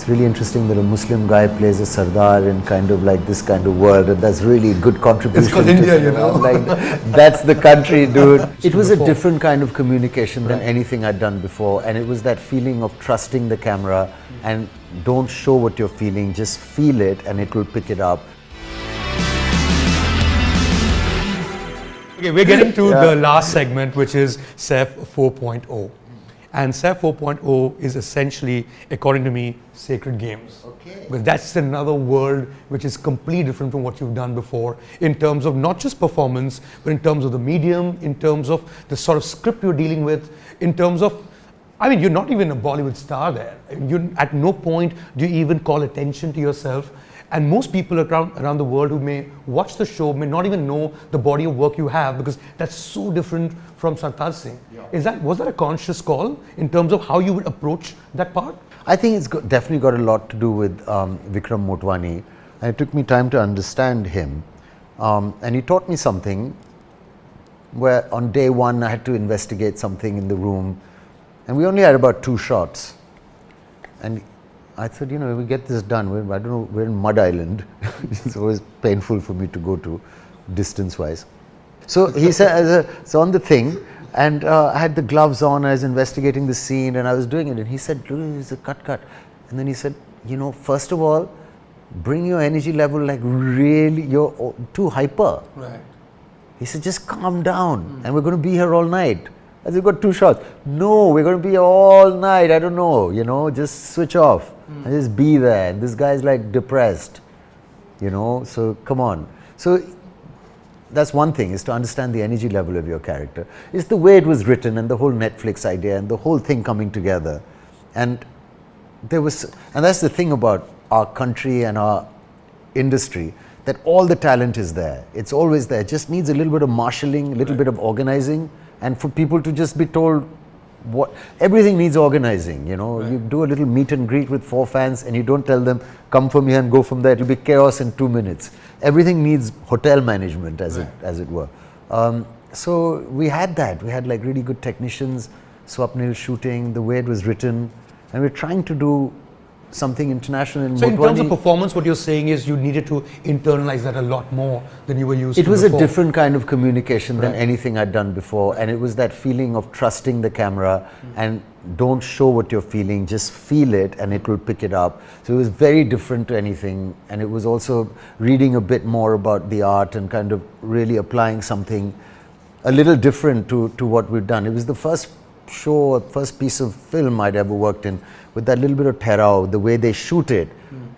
It's really interesting that a Muslim guy plays a Sardar in kind of like this kind of world, and that's really a good contribution. It's called India, you know. Like, that's the country, dude. It was a different kind of communication than anything I'd done before, and it was that feeling of trusting the camera and don't show what you're feeling, just feel it and it will pick it up. Okay, we're getting to the last segment, which is Saif 4.0. And Saif 4.0 is essentially, according to me, sacred games. Okay. Because that's another world which is completely different from what you've done before in terms of not just performance, but in terms of the medium, in terms of the sort of script you're dealing with, in terms of, I mean, you're not even a Bollywood star there. You, at no point do you even call attention to yourself. And most people around the world who may watch the show may not even know the body of work you have, because that's so different from Sartaj Singh. Yeah. Was that a conscious call in terms of how you would approach that part? I think it's definitely got a lot to do with Vikram Motwani. And it took me time to understand him. And he taught me something where on day one I had to investigate something in the room. And we only had about 2 shots. And I thought, you know, we get this done. I don't know, we're in Mud Island. It's always painful for me to go to, distance-wise. So he said, so on the thing, and I had the gloves on, I was investigating the scene, and I was doing it, and he said, look, it's a cut. And then he said, you know, first of all, bring your energy level like really, you're too hyper. Right. He said, just calm down, and we're going to be here all night. I said, we've got 2 shots. No, we're going to be here all night, I don't know, you know, just switch off. And just be there. And this guy's like depressed, you know, so come on. So that's one thing, is to understand the energy level of your character. It's the way it was written and the whole Netflix idea and the whole thing coming together. And that's the thing about our country and our industry, that all the talent is there. It's always there. It just needs a little bit of marshalling, a little bit of organizing, and for people to just be told everything needs organizing, you know. You do a little meet and greet with 4 fans and you don't tell them come from here and go from there. It'll be chaos in 2 minutes. Everything needs hotel management, as it were. So we had that. We had like really good technicians, Swapnil shooting, the way it was written, and we're trying to do something international. So in terms of performance, what you're saying is you needed to internalize that a lot more than you were used to before. It was a different kind of communication than anything I'd done before, and it was that feeling of trusting the camera and don't show what you're feeling, just feel it and it will pick it up. So it was very different to anything, and it was also reading a bit more about the art and kind of really applying something a little different to what we've done. It was the first show, first piece of film I'd ever worked in, with that little bit of terror, the way they shoot it,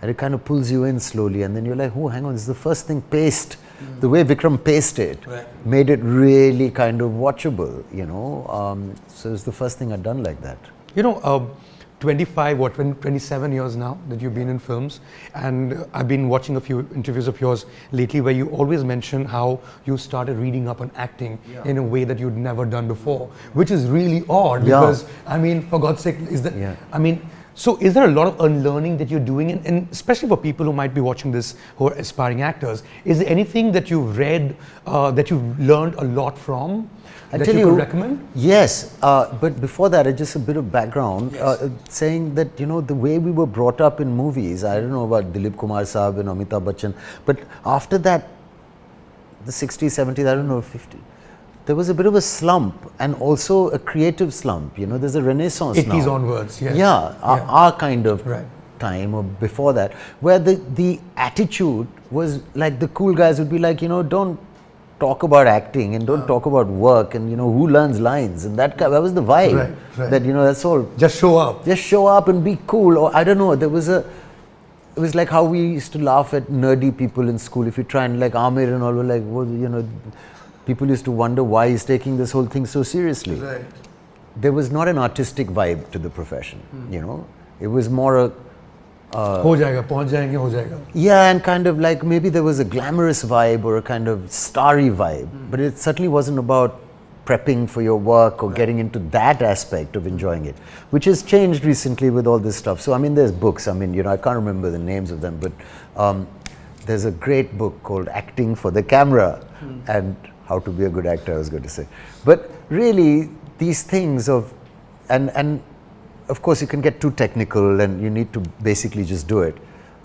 and it kind of pulls you in slowly, and then you're like, oh, hang on, this is the first thing paced. The way Vikram paced it made it really kind of watchable, you know. So it's the first thing I'd done like that. You know, 27 years now that you've been in films, and I've been watching a few interviews of yours lately where you always mention how you started reading up on acting in a way that you'd never done before, which is really odd because, I mean, for God's sake, is that, I mean, so is there a lot of unlearning that you're doing, and especially for people who might be watching this who are aspiring actors, is there anything that you've read that you've learned a lot from? I that tell you you, could recommend? Yes, but before that, just a bit of background, saying that, you know, the way we were brought up in movies, I don't know about Dilip Kumar Saab and Amitabh Bachchan, but after that, the 60s, 70s, I don't know, 50s, there was a bit of a slump, and also a creative slump, you know, there's a renaissance now. 80s onwards, yes. Our kind of time, or before that, where the attitude was like, the cool guys would be like, you know, don't talk about acting and don't talk about work, and, you know, who learns lines, and that was the vibe. That, you know, that's all. Just show up. Just show up and be cool, or I don't know, it was like how we used to laugh at nerdy people in school. If you try and like Amir and all were like, well, you know, people used to wonder why he's taking this whole thing so seriously. There was not an artistic vibe to the profession, you know. It was more a हो जाएगा, पहुंच जाएंगे, हो जाएगा. Yeah, and kind of like maybe there was a glamorous vibe or a kind of starry vibe, but it certainly wasn't about prepping for your work or getting into that aspect of enjoying it, which has changed recently with all this stuff. So I mean, there's books. I mean, you know, I can't remember the names of them, but there's a great book called Acting for the Camera and How to Be a Good Actor, I was going to say. But really, these things of, and of course, you can get too technical and you need to basically just do it.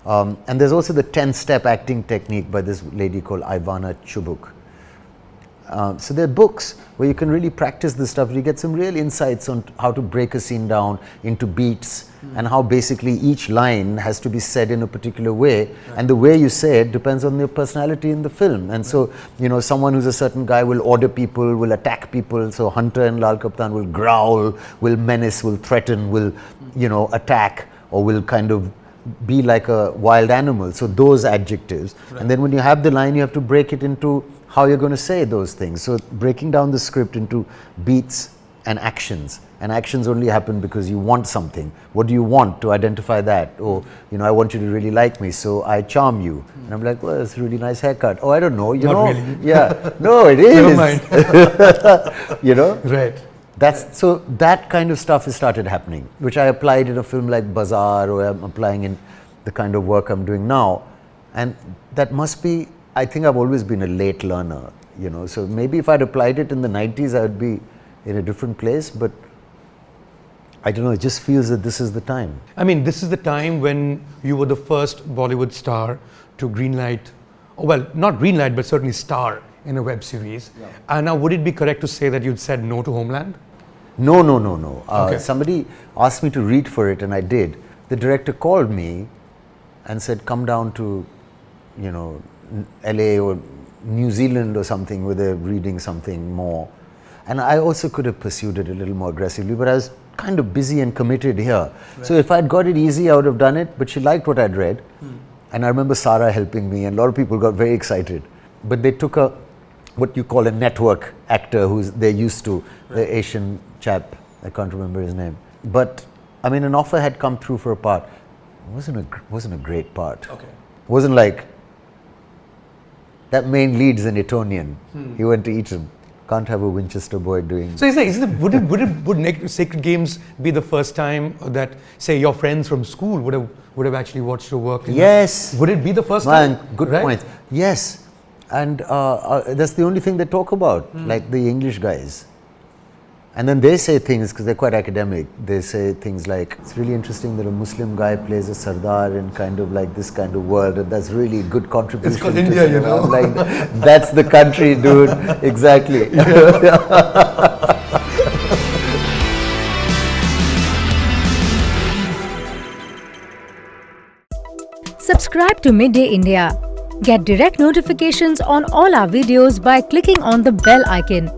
And there's also the 10-step acting technique by this lady called Ivana Chubuk. So there are books where you can really practice this stuff. You get some real insights on how to break a scene down into beats and how basically each line has to be said in a particular way. And the way you say it depends on your personality in the film. And so, you know, someone who's a certain guy will order people, will attack people. So Hunter and Lal Kaptan will growl, will menace, will threaten, will, you know, attack, or will kind of be like a wild animal. So those adjectives. And then when you have the line, you have to break it into how you're going to say those things. So breaking down the script into beats and actions. And actions only happen because you want something. What do you want to identify that? Oh, you know, I want you to really like me, so I charm you. And I'm like, well, that's a really nice haircut. Oh, I don't know, you know. Really. Yeah, no, it is. Never mind. You know? Right. So that kind of stuff has started happening, which I applied in a film like Bazaar, or I'm applying in the kind of work I'm doing now. And that must be, I think I've always been a late learner, you know. So maybe if I'd applied it in the 90s, I would be in a different place, but I don't know, it just feels that this is the time. I mean, this is the time when you were the first Bollywood star to greenlight, well, not greenlight, but certainly star in a web series. Yeah. And now, would it be correct to say that you'd said no to Homeland? No. Okay. Somebody asked me to read for it, and I did. The director called me and said, come down to, you know, LA or New Zealand or something where they're reading something more. And I also could have pursued it a little more aggressively, but I was kind of busy and committed here. Right. So if I'd got it easy, I would have done it, but she liked what I'd read. And I remember Sara helping me, and a lot of people got very excited. But they took what you call a network actor who's they're used to, the Asian chap, I can't remember his name. But I mean, an offer had come through for a part. It wasn't a great part. Okay. Wasn't like, that main lead's an Etonian. He went to Eton. Can't have a Winchester boy doing. So would Sacred Games be the first time that, say, your friends from school would have actually watched your work? Yes. Would it be the first time? Good point. Yes. And that's the only thing they talk about, like the English guys. And then they say things, because they're quite academic, they say things like, it's really interesting that a Muslim guy plays a Sardar in kind of like this kind of world, and that's really a good contribution. It's called India, you know. Like, that's the country, dude. Exactly. Subscribe to Midday India. Get direct notifications on all our videos by clicking on the bell icon.